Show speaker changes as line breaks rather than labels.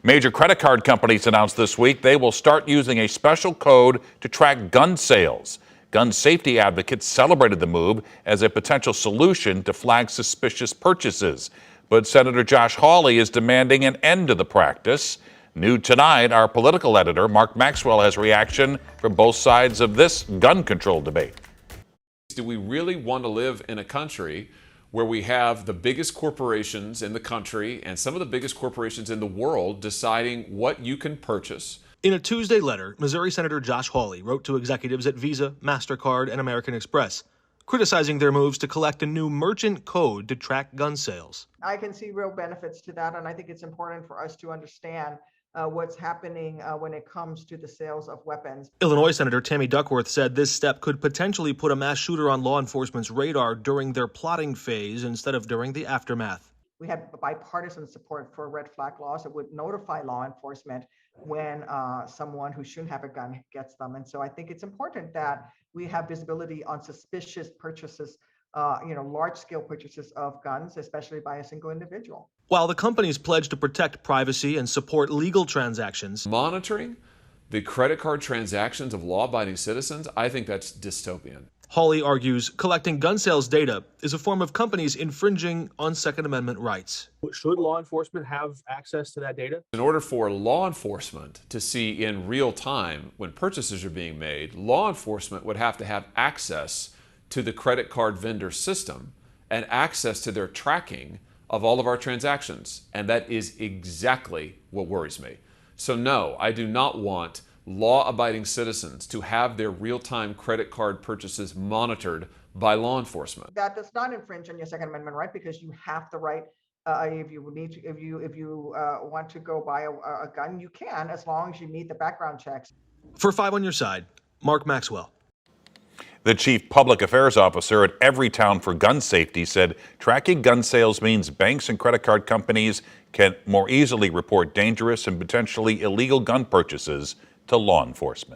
Major credit card companies announced this week they will start using a special code to track gun sales. Gun safety advocates celebrated the move as a potential solution to flag suspicious purchases. But Senator Josh Hawley is demanding an end to the practice. New tonight, our political editor, Mark Maxwell, has reaction from both sides of this gun control debate.
Do we really want to live in a country where we have the biggest corporations in the country and some of the biggest corporations in the world deciding what you can purchase?
In a Tuesday letter, Missouri Senator Josh Hawley wrote to executives at Visa, MasterCard, and American Express, criticizing their moves to collect a new merchant code to track gun sales.
I can see real benefits to that, and I think it's important for us to understand what's happening when it comes to the sales of weapons.
Illinois Senator Tammy Duckworth said this step could potentially put a mass shooter on law enforcement's radar during their plotting phase instead of during the aftermath.
We have bipartisan support for red flag laws that would notify law enforcement when someone who shouldn't have a gun gets them. And so I think it's important that we have visibility on suspicious purchases, large-scale purchases of guns, especially by a single individual.
While the companies pledge to protect privacy and support legal transactions,
Monitoring the credit card transactions of law-abiding citizens, I think that's dystopian.
Hawley argues collecting gun sales data is a form of companies infringing on Second Amendment rights.
Should law enforcement have access to that data?
In order for law enforcement to see in real time when purchases are being made, law enforcement would have to have access to the credit card vendor system and access to their tracking of all of our transactions. And that is exactly what worries me. So no, I do not want law-abiding citizens to have their real-time credit card purchases monitored by law enforcement.
That does not infringe on your Second Amendment right, because you have the right. If you want to go buy a gun, you can, as long as you meet the background checks.
For 5 on Your Side, Mark Maxwell.
The chief public affairs officer at Everytown for Gun Safety said tracking gun sales means banks and credit card companies can more easily report dangerous and potentially illegal gun purchases to law enforcement.